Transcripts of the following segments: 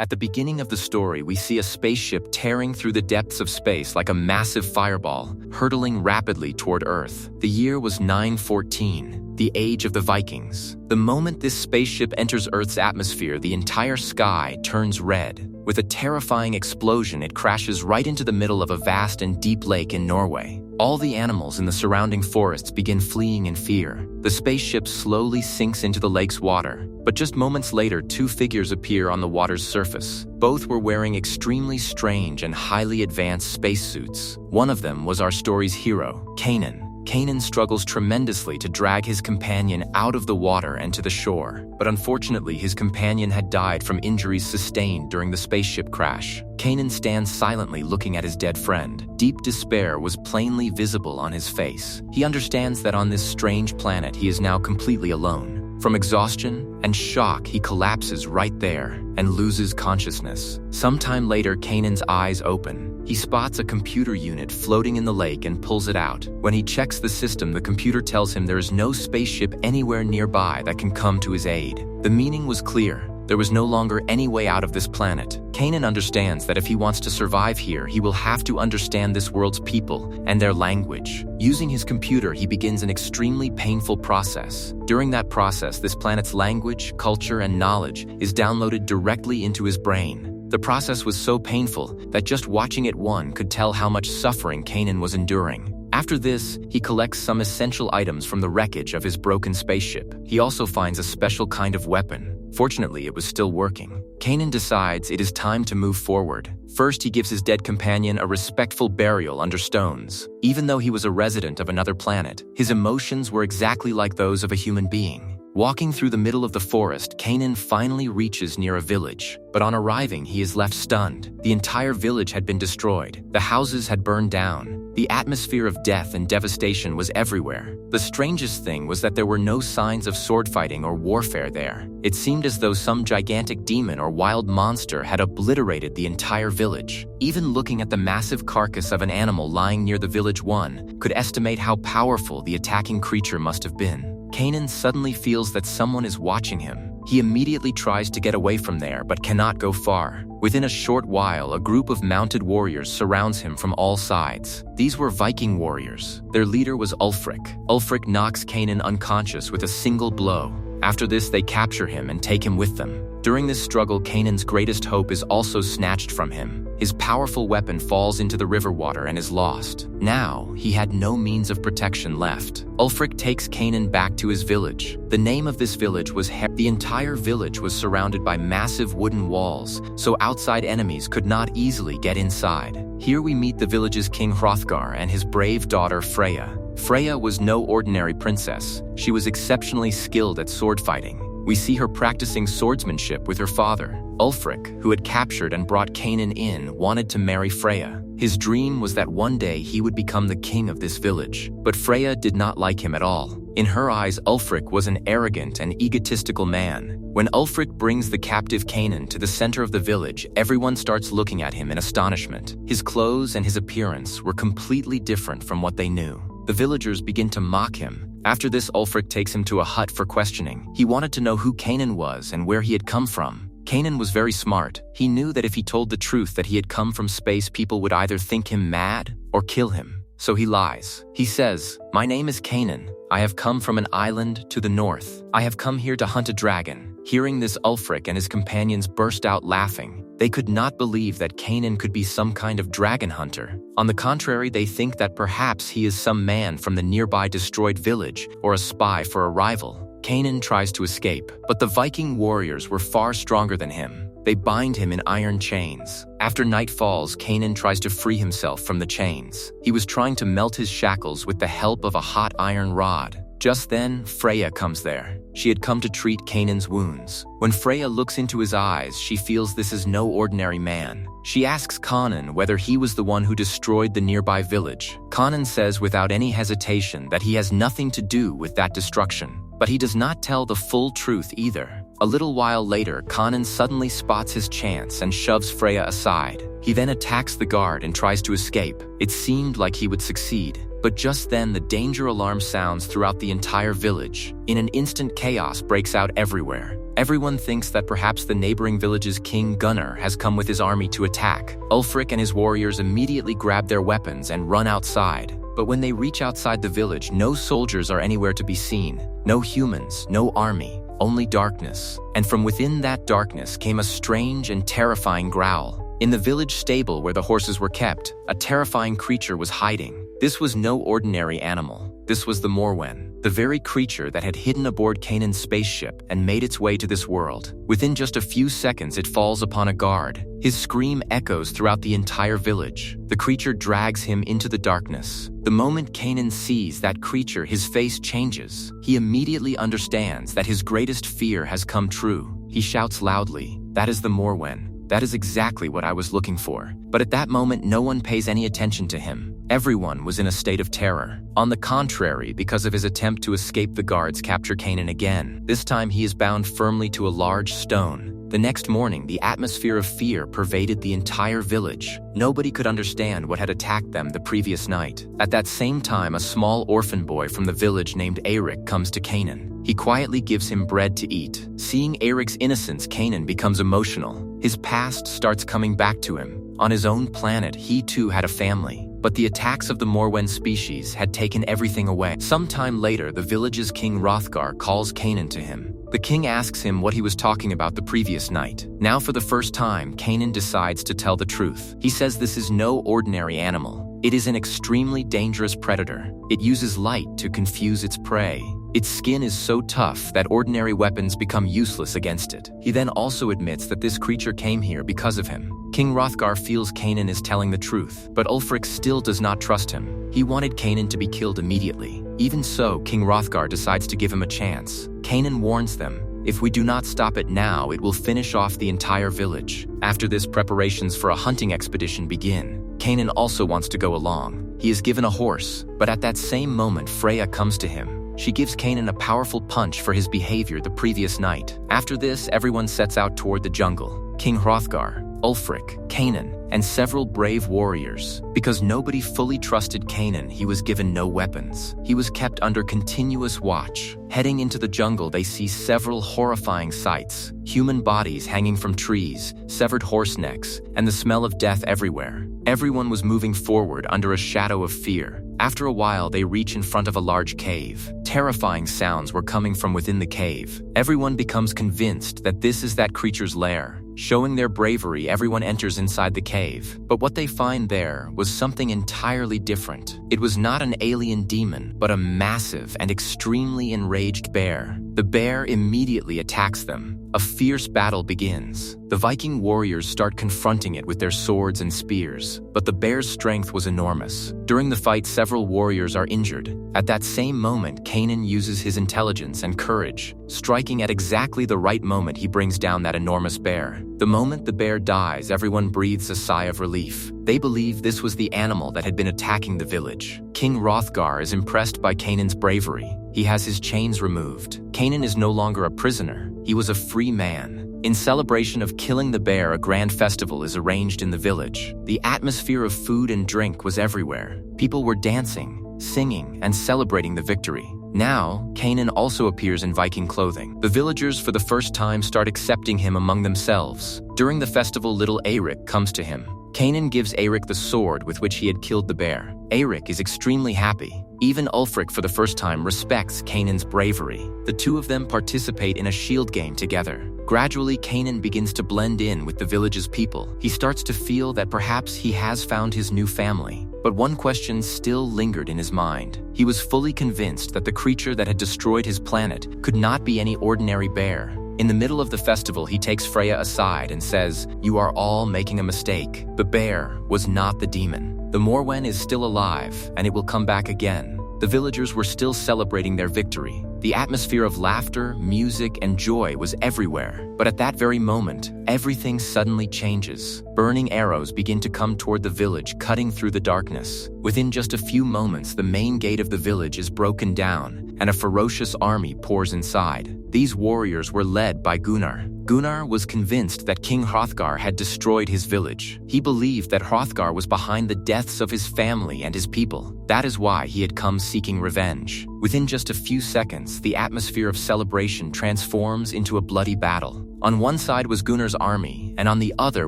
At the beginning of the story, we see a spaceship tearing through the depths of space like a massive fireball, hurtling rapidly toward Earth. The year was 914, the age of the Vikings. The moment this spaceship enters Earth's atmosphere, the entire sky turns red. With a terrifying explosion, it crashes right into the middle of a vast and deep lake in Norway. All the animals in the surrounding forests begin fleeing in fear. The spaceship slowly sinks into the lake's water, but just moments later, two figures appear on the water's surface. Both were wearing extremely strange and highly advanced spacesuits. One of them was our story's hero, Kanan. Kanan struggles tremendously to drag his companion out of the water and to the shore, but unfortunately his companion had died from injuries sustained during the spaceship crash. Kanan stands silently looking at his dead friend. Deep despair was plainly visible on his face. He understands that on this strange planet he is now completely alone. From exhaustion and shock, he collapses right there and loses consciousness. Sometime later, Kanan's eyes open. He spots a computer unit floating in the lake and pulls it out. When he checks the system, the computer tells him there is no spaceship anywhere nearby that can come to his aid. The meaning was clear. There was no longer any way out of this planet. Kanan understands that if he wants to survive here, he will have to understand this world's people and their language. Using his computer, he begins an extremely painful process. During that process, this planet's language, culture, and knowledge is downloaded directly into his brain. The process was so painful that just watching it, one could tell how much suffering Kanan was enduring. After this, he collects some essential items from the wreckage of his broken spaceship. He also finds a special kind of weapon. Fortunately, it was still working. Kanan decides it is time to move forward. First, he gives his dead companion a respectful burial under stones. Even though he was a resident of another planet, his emotions were exactly like those of a human being. Walking through the middle of the forest, Kanan finally reaches near a village. But on arriving, he is left stunned. The entire village had been destroyed. The houses had burned down. The atmosphere of death and devastation was everywhere. The strangest thing was that there were no signs of sword fighting or warfare there. It seemed as though some gigantic demon or wild monster had obliterated the entire village. Even looking at the massive carcass of an animal lying near the village, one could estimate how powerful the attacking creature must have been. Kanan suddenly feels that someone is watching him. He immediately tries to get away from there, but cannot go far. Within a short while, a group of mounted warriors surrounds him from all sides. These were Viking warriors. Their leader was Ulfric. Ulfric knocks Kanan unconscious with a single blow. After this, they capture him and take him with them. During this struggle, Kanan's greatest hope is also snatched from him. His powerful weapon falls into the river water and is lost. Now, he had no means of protection left. Ulfric takes Kanan back to his village. The name of this village was The entire village was surrounded by massive wooden walls, so outside enemies could not easily get inside. Here we meet the village's king Hrothgar and his brave daughter Freya. Freya was no ordinary princess. She was exceptionally skilled at sword fighting. We see her practicing swordsmanship with her father. Ulfric, who had captured and brought Kanan in, wanted to marry Freya. His dream was that one day he would become the king of this village. But Freya did not like him at all. In her eyes, Ulfric was an arrogant and egotistical man. When Ulfric brings the captive Kanan to the center of the village, everyone starts looking at him in astonishment. His clothes and his appearance were completely different from what they knew. The villagers begin to mock him. After this, Ulfric takes him to a hut for questioning. He wanted to know who Kanan was and where he had come from. Kanan was very smart. He knew that if he told the truth that he had come from space, people would either think him mad or kill him. So he lies. He says, "My name is Kanan. I have come from an island to the north. I have come here to hunt a dragon." Hearing this, Ulfric and his companions burst out laughing. They could not believe that Kanan could be some kind of dragon hunter. On the contrary, they think that perhaps he is some man from the nearby destroyed village or a spy for a rival. Kanan tries to escape, but the Viking warriors were far stronger than him. They bind him in iron chains. After night falls, Kanan tries to free himself from the chains. He was trying to melt his shackles with the help of a hot iron rod. Just then, Freya comes there. She had come to treat Kanan's wounds. When Freya looks into his eyes, she feels this is no ordinary man. She asks Kanan whether he was the one who destroyed the nearby village. Kanan says without any hesitation that he has nothing to do with that destruction. But he does not tell the full truth either. A little while later, Kanan suddenly spots his chance and shoves Freya aside. He then attacks the guard and tries to escape. It seemed like he would succeed. But just then, the danger alarm sounds throughout the entire village. In an instant, chaos breaks out everywhere. Everyone thinks that perhaps the neighboring village's King Gunnar has come with his army to attack. Ulfric and his warriors immediately grab their weapons and run outside. But when they reach outside the village, no soldiers are anywhere to be seen. No humans, no army, only darkness. And from within that darkness came a strange and terrifying growl. In the village stable where the horses were kept, a terrifying creature was hiding. This was no ordinary animal. This was the Morwen, the very creature that had hidden aboard Canaan's spaceship and made its way to this world. Within just a few seconds, it falls upon a guard. His scream echoes throughout the entire village. The creature drags him into the darkness. The moment Canaan sees that creature, his face changes. He immediately understands that his greatest fear has come true. He shouts loudly, "That is the Morwen. That is exactly what I was looking for." But at that moment, no one pays any attention to him. Everyone was in a state of terror. On the contrary, because of his attempt to escape, the guards capture Canaan again. This time, he is bound firmly to a large stone. The next morning, the atmosphere of fear pervaded the entire village. Nobody could understand what had attacked them the previous night. At that same time, a small orphan boy from the village named Eirik comes to Canaan. He quietly gives him bread to eat. Seeing Eirik's innocence, Canaan becomes emotional. His past starts coming back to him. On his own planet, he too had a family. But the attacks of the Morwen species had taken everything away. Sometime later, the village's king Hrothgar calls Canaan to him. The king asks him what he was talking about the previous night. Now, for the first time, Canaan decides to tell the truth. He says this is no ordinary animal. It is an extremely dangerous predator. It uses light to confuse its prey. Its skin is so tough that ordinary weapons become useless against it. He then also admits that this creature came here because of him. King Hrothgar feels Canaan is telling the truth, but Ulfric still does not trust him. He wanted Canaan to be killed immediately. Even so, King Hrothgar decides to give him a chance. Canaan warns them, "If we do not stop it now, it will finish off the entire village." After this, preparations for a hunting expedition begin. Canaan also wants to go along. He is given a horse, but at that same moment, Freya comes to him. She gives Canaan a powerful punch for his behavior the previous night. After this, everyone sets out toward the jungle. King Hrothgar, Ulfric, Canaan, and several brave warriors. Because nobody fully trusted Canaan, he was given no weapons. He was kept under continuous watch. Heading into the jungle, they see several horrifying sights. Human bodies hanging from trees, severed horse necks, and the smell of death everywhere. Everyone was moving forward under a shadow of fear. After a while, they reach in front of a large cave. Terrifying sounds were coming from within the cave. Everyone becomes convinced that this is that creature's lair. Showing their bravery, everyone enters inside the cave. But what they find there was something entirely different. It was not an alien demon, but a massive and extremely enraged bear. The bear immediately attacks them. A fierce battle begins. The Viking warriors start confronting it with their swords and spears, but the bear's strength was enormous. During the fight, several warriors are injured. At that same moment, Canaan uses his intelligence and courage. Striking at exactly the right moment, he brings down that enormous bear. The moment the bear dies, everyone breathes a sigh of relief. They believe this was the animal that had been attacking the village. King Hrothgar is impressed by Canaan's bravery. He has his chains removed. Canaan is no longer a prisoner. He was a free man. In celebration of killing the bear, a grand festival is arranged in the village. The atmosphere of food and drink was everywhere. People were dancing, singing, and celebrating the victory. Now, Canaan also appears in Viking clothing. The villagers for the first time start accepting him among themselves. During the festival, little Eirik comes to him. Canaan gives Eirik the sword with which he had killed the bear. Eirik is extremely happy. Even Ulfric, for the first time, respects Canaan's bravery. The two of them participate in a shield game together. Gradually, Canaan begins to blend in with the village's people. He starts to feel that perhaps he has found his new family. But one question still lingered in his mind. He was fully convinced that the creature that had destroyed his planet could not be any ordinary bear. In the middle of the festival, he takes Freya aside and says, "You are all making a mistake. The bear was not the demon. The Morwen is still alive, and it will come back again." The villagers were still celebrating their victory. The atmosphere of laughter, music, and joy was everywhere. But at that very moment, everything suddenly changes. Burning arrows begin to come toward the village, cutting through the darkness. Within just a few moments, the main gate of the village is broken down, and a ferocious army pours inside. These warriors were led by Gunnar. Gunnar was convinced that King Hrothgar had destroyed his village. He believed that Hrothgar was behind the deaths of his family and his people. That is why he had come seeking revenge. Within just a few seconds, the atmosphere of celebration transforms into a bloody battle. On one side was Gunnar's army, and on the other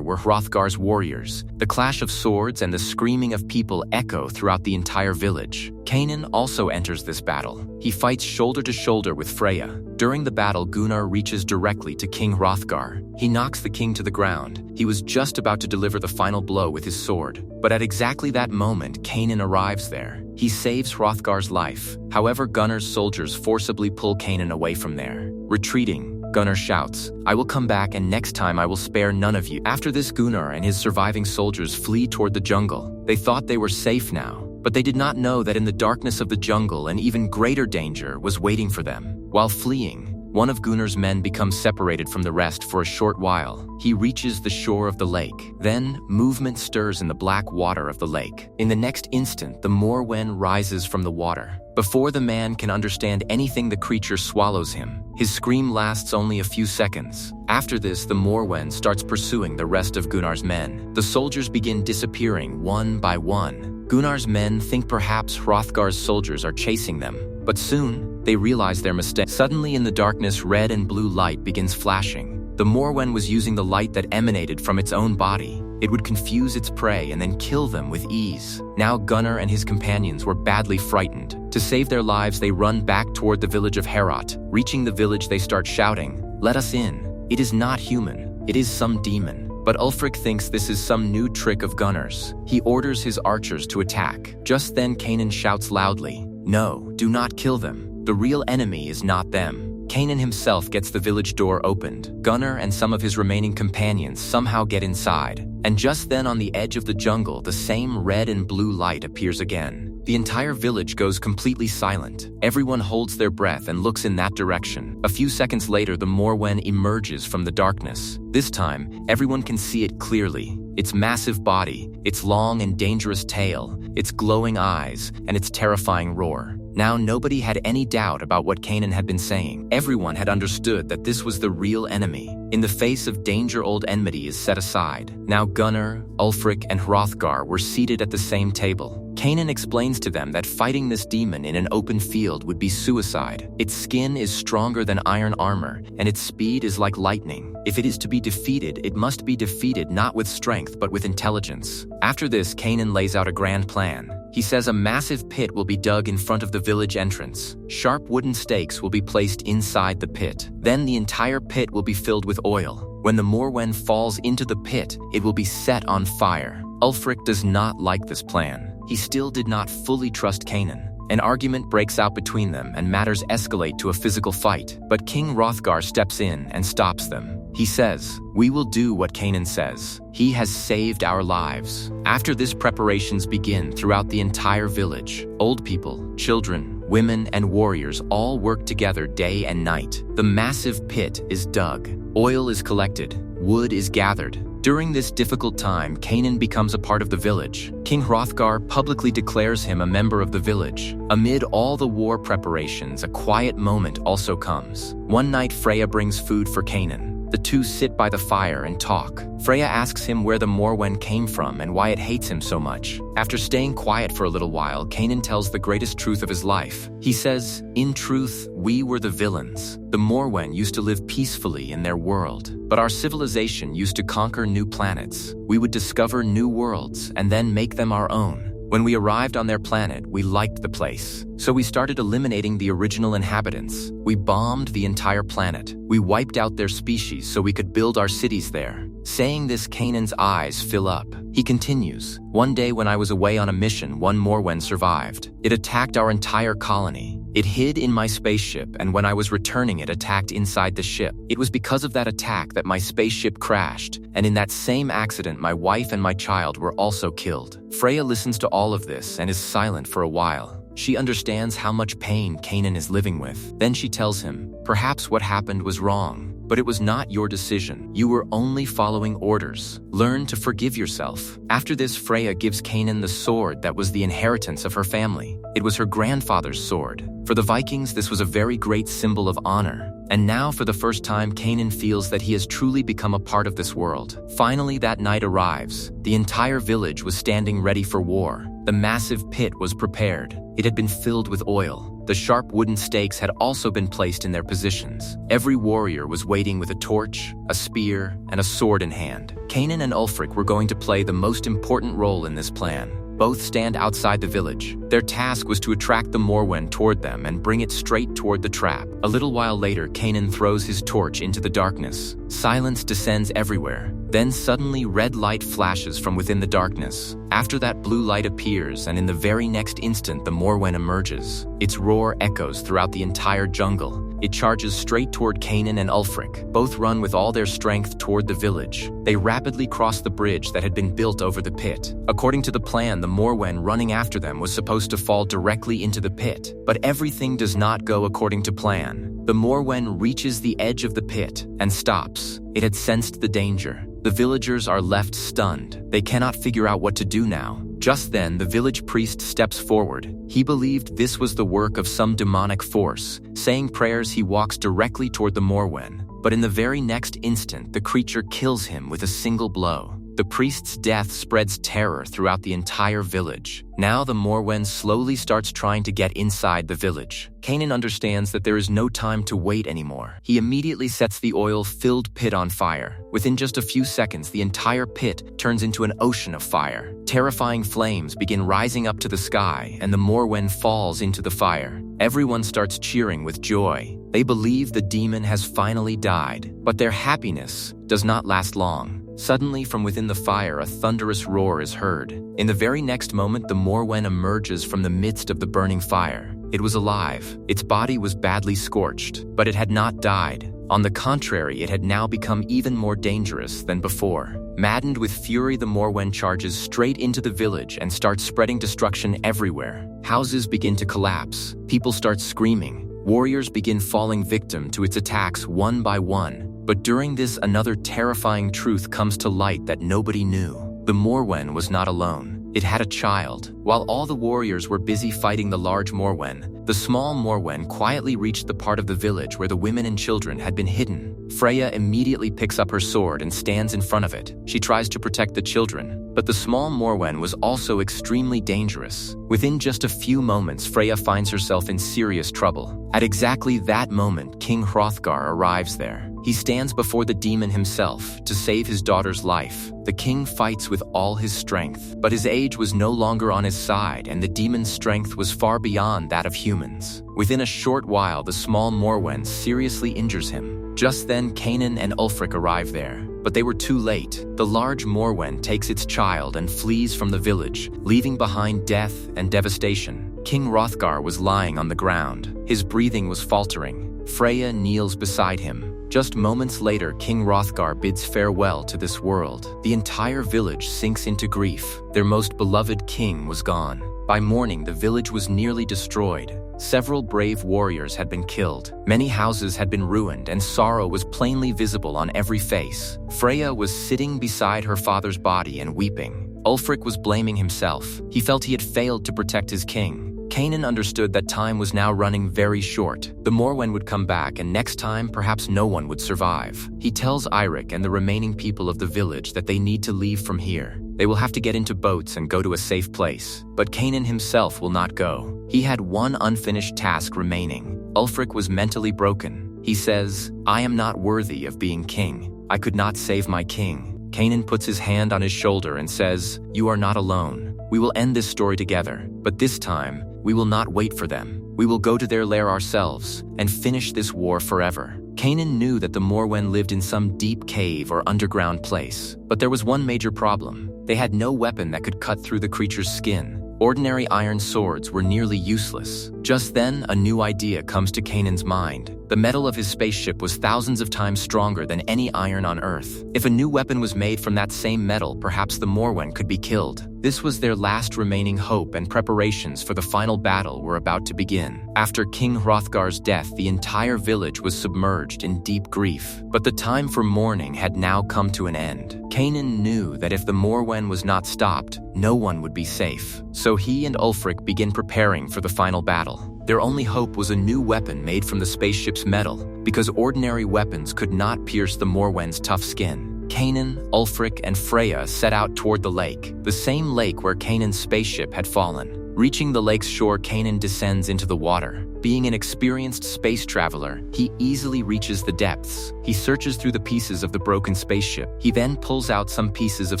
were Hrothgar's warriors. The clash of swords and the screaming of people echo throughout the entire village. Kanan also enters this battle. He fights shoulder to shoulder with Freya. During the battle, Gunnar reaches directly to King Hrothgar. He knocks the king to the ground. He was just about to deliver the final blow with his sword. But at exactly that moment, Kanan arrives there. He saves Hrothgar's life. However, Gunnar's soldiers forcibly pull Kanan away from there. Retreating, Gunnar shouts, "I will come back, and next time I will spare none of you." After this, Gunnar and his surviving soldiers flee toward the jungle. They thought they were safe now, but they did not know that in the darkness of the jungle an even greater danger was waiting for them. While fleeing, one of Gunnar's men becomes separated from the rest for a short while. He reaches the shore of the lake. Then, movement stirs in the black water of the lake. In the next instant, the Moorwen rises from the water. Before the man can understand anything, the creature swallows him. His scream lasts only a few seconds. After this, the Morwin starts pursuing the rest of Gunnar's men. The soldiers begin disappearing one by one. Gunnar's men think perhaps Hrothgar's soldiers are chasing them, but soon they realize their mistake. Suddenly in the darkness, red and blue light begins flashing. The Morwen was using the light that emanated from its own body. It would confuse its prey and then kill them with ease. Now Gunnar and his companions were badly frightened. To save their lives, they run back toward the village of Heorot. Reaching the village, they start shouting, "Let us in. It is not human. It is some demon." But Ulfric thinks this is some new trick of Gunnar's. He orders his archers to attack. Just then Kanan shouts loudly, "No, do not kill them. The real enemy is not them." Kanan himself gets the village door opened. Gunnar and some of his remaining companions somehow get inside. And just then on the edge of the jungle, the same red and blue light appears again. The entire village goes completely silent. Everyone holds their breath and looks in that direction. A few seconds later, the Morwen emerges from the darkness. This time, everyone can see it clearly. Its massive body, its long and dangerous tail, its glowing eyes, and its terrifying roar. Now nobody had any doubt about what Kanan had been saying. Everyone had understood that this was the real enemy. In the face of danger, old enmity is set aside. Now Gunnar, Ulfric, and Hrothgar were seated at the same table. Kanan explains to them that fighting this demon in an open field would be suicide. Its skin is stronger than iron armor, and its speed is like lightning. If it is to be defeated, it must be defeated not with strength but with intelligence. After this, Kanan lays out a grand plan. He says a massive pit will be dug in front of the village entrance. Sharp wooden stakes will be placed inside the pit. Then the entire pit will be filled with oil. When the Morwen falls into the pit, it will be set on fire. Ulfric does not like this plan. He still did not fully trust Kanan. An argument breaks out between them and matters escalate to a physical fight. But King Hrothgar steps in and stops them. He says, "We will do what Kanan says. He has saved our lives." After this, preparations begin throughout the entire village. Old people, children, women, and warriors all work together day and night. The massive pit is dug. Oil is collected. Wood is gathered. During this difficult time, Kanan becomes a part of the village. King Hrothgar publicly declares him a member of the village. Amid all the war preparations, a quiet moment also comes. One night, Freya brings food for Kanan. The two sit by the fire and talk. Freya asks him where the Morwen came from and why it hates him so much. After staying quiet for a little while, Kanan tells the greatest truth of his life. He says, "In truth, we were the villains. The Morwen used to live peacefully in their world, but our civilization used to conquer new planets. We would discover new worlds and then make them our own. When we arrived on their planet, we liked the place. So we started eliminating the original inhabitants. We bombed the entire planet. We wiped out their species so we could build our cities there." Saying this, Kanan's eyes fill up. He continues, "One day when I was away on a mission, one Morwen survived. It attacked our entire colony. It hid in my spaceship, and when I was returning, it attacked inside the ship. It was because of that attack that my spaceship crashed, and in that same accident, my wife and my child were also killed." Freya listens to all of this and is silent for a while. She understands how much pain Kanan is living with. Then she tells him, "Perhaps what happened was wrong, but it was not your decision. You were only following orders. Learn to forgive yourself." After this, Freya gives Kanan the sword that was the inheritance of her family. It was her grandfather's sword. For the Vikings, this was a very great symbol of honor. And now, for the first time, Kanan feels that he has truly become a part of this world. Finally, that night arrives. The entire village was standing ready for war. The massive pit was prepared. It had been filled with oil. The sharp wooden stakes had also been placed in their positions. Every warrior was waiting with a torch, a spear, and a sword in hand. Kanan and Ulfric were going to play the most important role in this plan. Both stand outside the village. Their task was to attract the Morwen toward them and bring it straight toward the trap. A little while later, Kanan throws his torch into the darkness. Silence descends everywhere. Then suddenly red light flashes from within the darkness. After that, blue light appears, and in the very next instant, the Morwen emerges. Its roar echoes throughout the entire jungle. It charges straight toward Kanan and Ulfric. Both run with all their strength toward the village. They rapidly cross the bridge that had been built over the pit. According to the plan, the Morwen running after them was supposed to fall directly into the pit. But everything does not go according to plan. The Morwen reaches the edge of the pit and stops. It had sensed the danger. The villagers are left stunned. They cannot figure out what to do now. Just then, the village priest steps forward. He believed this was the work of some demonic force. Saying prayers, he walks directly toward the Morwen. But in the very next instant, the creature kills him with a single blow. The priest's death spreads terror throughout the entire village. Now the Morwen slowly starts trying to get inside the village. Kanan understands that there is no time to wait anymore. He immediately sets the oil-filled pit on fire. Within just a few seconds, the entire pit turns into an ocean of fire. Terrifying flames begin rising up to the sky, and the Morwen falls into the fire. Everyone starts cheering with joy. They believe the demon has finally died, but their happiness does not last long. Suddenly, from within the fire, a thunderous roar is heard. In the very next moment, the Morwen emerges from the midst of the burning fire. It was alive. Its body was badly scorched, but it had not died. On the contrary, it had now become even more dangerous than before. Maddened with fury, the Morwen charges straight into the village and starts spreading destruction everywhere. Houses begin to collapse. People start screaming. Warriors begin falling victim to its attacks one by one. But during this, another terrifying truth comes to light that nobody knew. The Morwen was not alone. It had a child. While all the warriors were busy fighting the large Morwen, the small Morwen quietly reached the part of the village where the women and children had been hidden. Freya immediately picks up her sword and stands in front of it. She tries to protect the children, but the small Morwen was also extremely dangerous. Within just a few moments, Freya finds herself in serious trouble. At exactly that moment, King Hrothgar arrives there. He stands before the demon himself to save his daughter's life. The king fights with all his strength, but his age was no longer on his side, and the demon's strength was far beyond that of humans. Within a short while, the small Morwen seriously injures him. Just then, Kanan and Ulfric arrive there, but they were too late. The large Morwen takes its child and flees from the village, leaving behind death and devastation. King Hrothgar was lying on the ground. His breathing was faltering. Freya kneels beside him. Just moments later, King Hrothgar bids farewell to this world. The entire village sinks into grief. Their most beloved king was gone. By morning, the village was nearly destroyed. Several brave warriors had been killed. Many houses had been ruined, and sorrow was plainly visible on every face. Freya was sitting beside her father's body and weeping. Ulfric was blaming himself. He felt he had failed to protect his king. Kanan understood that time was now running very short. The Morwen would come back, and next time, perhaps no one would survive. He tells Eirik and the remaining people of the village that they need to leave from here. They will have to get into boats and go to a safe place. But Kanan himself will not go. He had one unfinished task remaining. Ulfric was mentally broken. He says, "I am not worthy of being king. I could not save my king." Kanan puts his hand on his shoulder and says, "You are not alone. We will end this story together, but this time, we will not wait for them. We will go to their lair ourselves and finish this war forever." Kanan knew that the Morwen lived in some deep cave or underground place, but there was one major problem. They had no weapon that could cut through the creature's skin. Ordinary iron swords were nearly useless. Just then, a new idea comes to Kanan's mind. The metal of his spaceship was thousands of times stronger than any iron on Earth. If a new weapon was made from that same metal, perhaps the Morwen could be killed. This was their last remaining hope, and preparations for the final battle were about to begin. After King Hrothgar's death, the entire village was submerged in deep grief. But the time for mourning had now come to an end. Kanan knew that if the Morwen was not stopped, no one would be safe. So he and Ulfric begin preparing for the final battle. Their only hope was a new weapon made from the spaceship's metal, because ordinary weapons could not pierce the Moorwen's tough skin. Kanan, Ulfric, and Freya set out toward the lake, the same lake where Kanan's spaceship had fallen. Reaching the lake's shore, Kanan descends into the water. Being an experienced space traveler, he easily reaches the depths. He searches through the pieces of the broken spaceship. He then pulls out some pieces of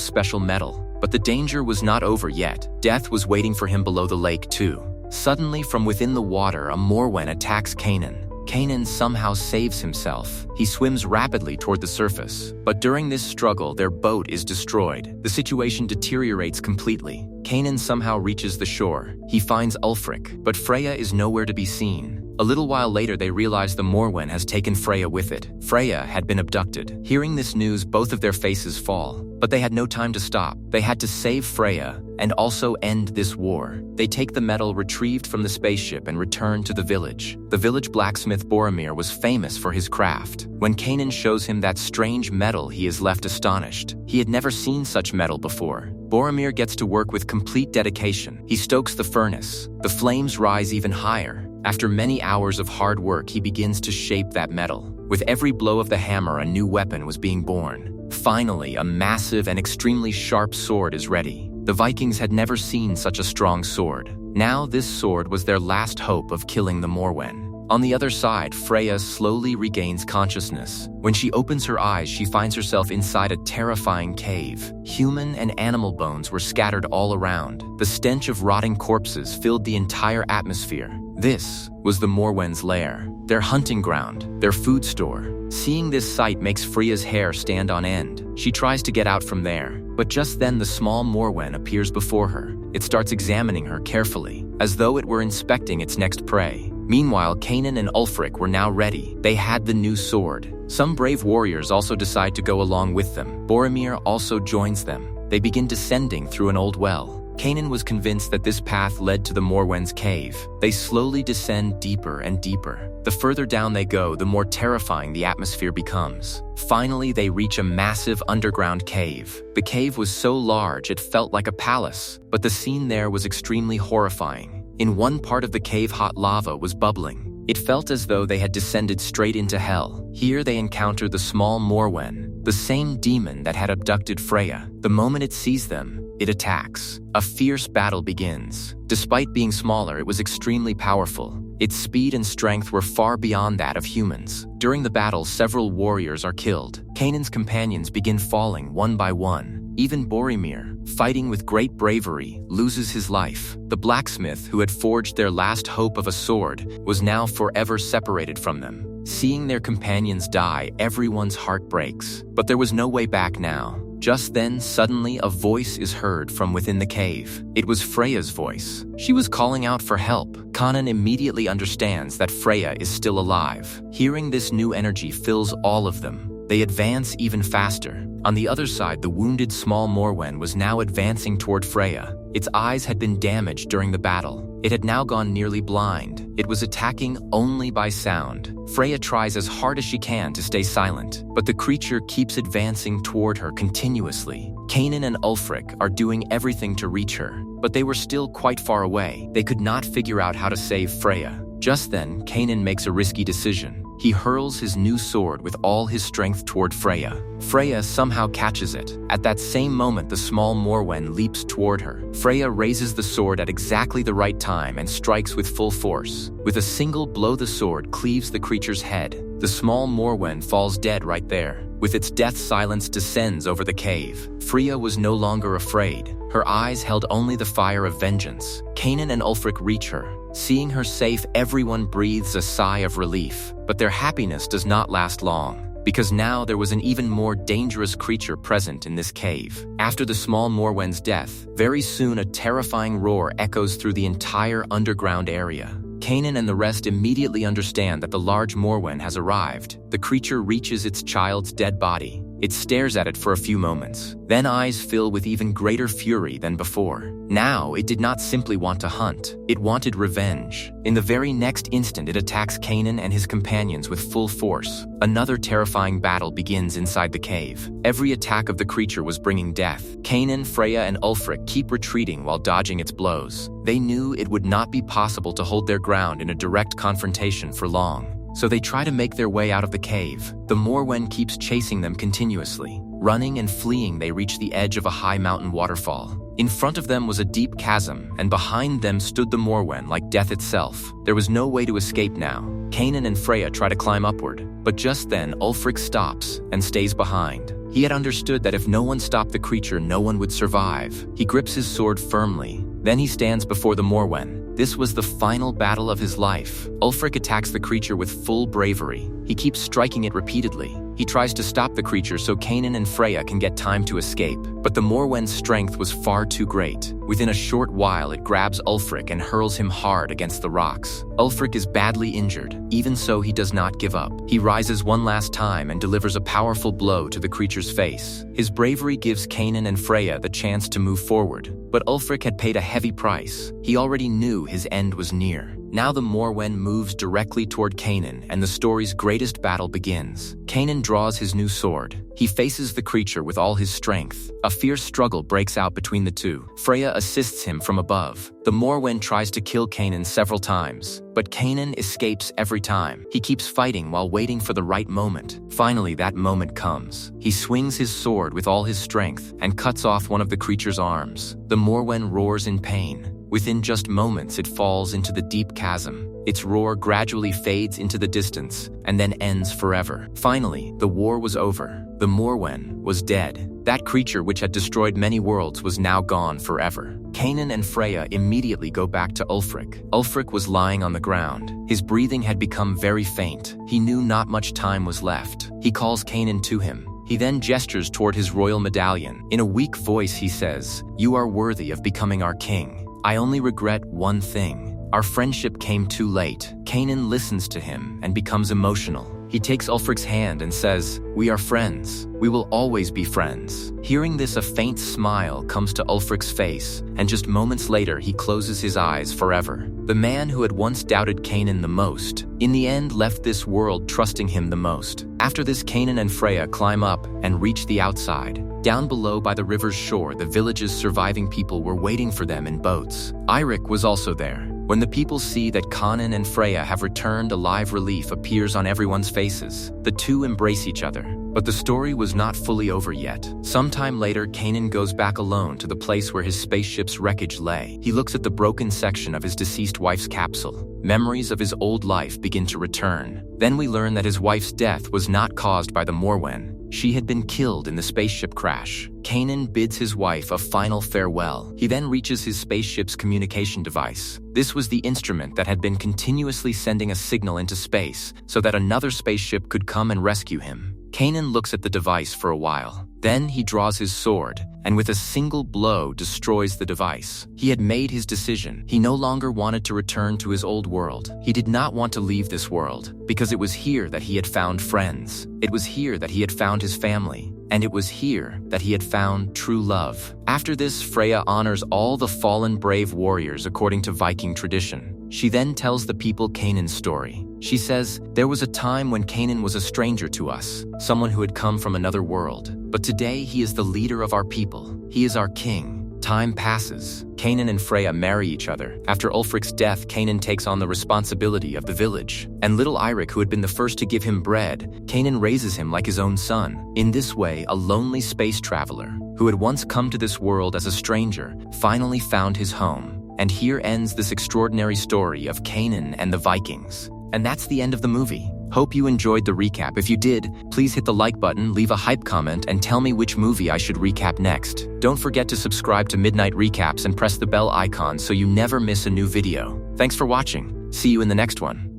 special metal. But the danger was not over yet. Death was waiting for him below the lake too. Suddenly, from within the water, a Morwen attacks Kanan. Kanan somehow saves himself. He swims rapidly toward the surface. But during this struggle, their boat is destroyed. The situation deteriorates completely. Kanan somehow reaches the shore. He finds Ulfric, but Freya is nowhere to be seen. A little while later, they realize the Morwen has taken Freya with it. Freya had been abducted. Hearing this news, both of their faces fall. But they had no time to stop. They had to save Freya and also end this war. They take the metal retrieved from the spaceship and return to the village. The village blacksmith Boromir was famous for his craft. When Kanan shows him that strange metal, he is left astonished. He had never seen such metal before. Boromir gets to work with complete dedication. He stokes the furnace. The flames rise even higher. After many hours of hard work, he begins to shape that metal. With every blow of the hammer, a new weapon was being born. Finally, a massive and extremely sharp sword is ready. The Vikings had never seen such a strong sword. Now this sword was their last hope of killing the Morwen. On the other side, Freya slowly regains consciousness. When she opens her eyes, she finds herself inside a terrifying cave. Human and animal bones were scattered all around. The stench of rotting corpses filled the entire atmosphere. This was the Morwen's lair, their hunting ground, their food store. Seeing this sight makes Freya's hair stand on end. She tries to get out from there, but just then the small Morwen appears before her. It starts examining her carefully, as though it were inspecting its next prey. Meanwhile, Kanan and Ulfric were now ready. They had the new sword. Some brave warriors also decide to go along with them. Boromir also joins them. They begin descending through an old well. Kanan was convinced that this path led to the Morwen's cave. They slowly descend deeper and deeper. The further down they go, the more terrifying the atmosphere becomes. Finally, they reach a massive underground cave. The cave was so large it felt like a palace, but the scene there was extremely horrifying. In one part of the cave, hot lava was bubbling. It felt as though they had descended straight into hell. Here they encounter the small Morwen, the same demon that had abducted Freya. The moment it sees them, it attacks. A fierce battle begins. Despite being smaller, it was extremely powerful. Its speed and strength were far beyond that of humans. During the battle, several warriors are killed. Kanan's companions begin falling one by one. Even Boromir, fighting with great bravery, loses his life. The blacksmith, who had forged their last hope of a sword, was now forever separated from them. Seeing their companions die, everyone's heart breaks. But there was no way back now. Just then, suddenly, a voice is heard from within the cave. It was Freya's voice. She was calling out for help. Kanan immediately understands that Freya is still alive. Hearing this new energy fills all of them. They advance even faster. On the other side, the wounded small Morwen was now advancing toward Freya. Its eyes had been damaged during the battle. It had now gone nearly blind. It was attacking only by sound. Freya tries as hard as she can to stay silent, but the creature keeps advancing toward her continuously. Kanan and Ulfric are doing everything to reach her, but they were still quite far away. They could not figure out how to save Freya. Just then, Kanan makes a risky decision. He hurls his new sword with all his strength toward Freya. Freya somehow catches it. At that same moment, the small Morwen leaps toward her. Freya raises the sword at exactly the right time and strikes with full force. With a single blow, the sword cleaves the creature's head. The small Morwen falls dead right there. With its death, silence descends over the cave. Freya was no longer afraid. Her eyes held only the fire of vengeance. Kanan and Ulfric reach her. Seeing her safe, everyone breathes a sigh of relief. But their happiness does not last long, because now there was an even more dangerous creature present in this cave. After the small Morwen's death, very soon a terrifying roar echoes through the entire underground area. Kanan and the rest immediately understand that the large Morwen has arrived. The creature reaches its child's dead body. It stares at it for a few moments. Then eyes fill with even greater fury than before. Now, it did not simply want to hunt. It wanted revenge. In the very next instant, it attacks Kanan and his companions with full force. Another terrifying battle begins inside the cave. Every attack of the creature was bringing death. Kanan, Freya, and Ulfric keep retreating while dodging its blows. They knew it would not be possible to hold their ground in a direct confrontation for long. So they try to make their way out of the cave. The Moorwen keeps chasing them continuously. Running and fleeing, they reach the edge of a high mountain waterfall. In front of them was a deep chasm, and behind them stood the Morwin like death itself. There was no way to escape now. Kanan and Freya try to climb upward, but just then Ulfric stops and stays behind. He had understood that if no one stopped the creature, no one would survive. He grips his sword firmly. Then he stands before the Morwen. This was the final battle of his life. Ulfric attacks the creature with full bravery. He keeps striking it repeatedly. He tries to stop the creature so Kanan and Freya can get time to escape. But the Morwen's strength was far too great. Within a short while, it grabs Ulfric and hurls him hard against the rocks. Ulfric is badly injured. Even so, he does not give up. He rises one last time and delivers a powerful blow to the creature's face. His bravery gives Kanan and Freya the chance to move forward. But Ulfric had paid a heavy price. He already knew his end was near. Now the Morwen moves directly toward Kanan, and the story's greatest battle begins. Kanan draws his new sword. He faces the creature with all his strength. A fierce struggle breaks out between the two. Freya assists him from above. The Morwen tries to kill Kanan several times, but Kanan escapes every time. He keeps fighting while waiting for the right moment. Finally, that moment comes. He swings his sword with all his strength and cuts off one of the creature's arms. The Morwen roars in pain. Within just moments, it falls into the deep chasm. Its roar gradually fades into the distance and then ends forever. Finally, the war was over. The Morwen was dead. That creature which had destroyed many worlds was now gone forever. Kanan and Freya immediately go back to Ulfric. Ulfric was lying on the ground. His breathing had become very faint. He knew not much time was left. He calls Kanan to him. He then gestures toward his royal medallion. In a weak voice, he says, "You are worthy of becoming our king. I only regret one thing. Our friendship came too late." Kanan listens to him and becomes emotional. He takes Ulfric's hand and says, "We are friends. We will always be friends." Hearing this, a faint smile comes to Ulfric's face, and just moments later, he closes his eyes forever. The man who had once doubted Kanan the most, in the end left this world trusting him the most. After this, Kanan and Freya climb up and reach the outside. Down below by the river's shore, the village's surviving people were waiting for them in boats. Eirik was also there. When the people see that Kanan and Freya have returned, a live relief appears on everyone's faces. The two embrace each other. But the story was not fully over yet. Sometime later, Kanan goes back alone to the place where his spaceship's wreckage lay. He looks at the broken section of his deceased wife's capsule. Memories of his old life begin to return. Then we learn that his wife's death was not caused by the Morwen. She had been killed in the spaceship crash. Kanan bids his wife a final farewell. He then reaches his spaceship's communication device. This was the instrument that had been continuously sending a signal into space so that another spaceship could come and rescue him. Kanan looks at the device for a while. Then he draws his sword, and with a single blow destroys the device. He had made his decision. He no longer wanted to return to his old world. He did not want to leave this world, because it was here that he had found friends. It was here that he had found his family. And it was here that he had found true love. After this, Freya honors all the fallen brave warriors according to Viking tradition. She then tells the people Kanan's story. She says, "There was a time when Kanan was a stranger to us, someone who had come from another world. But today he is the leader of our people. He is our king." Time passes. Kanan and Freya marry each other. After Ulfric's death, Kanan takes on the responsibility of the village. And little Eirik, who had been the first to give him bread, Kanan raises him like his own son. In this way, a lonely space traveler, who had once come to this world as a stranger, finally found his home. And here ends this extraordinary story of Kanan and the Vikings. And that's the end of the movie. Hope you enjoyed the recap. If you did, please hit the like button, leave a hype comment, and tell me which movie I should recap next. Don't forget to subscribe to Midnight Recaps and press the bell icon so you never miss a new video. Thanks for watching. See you in the next one.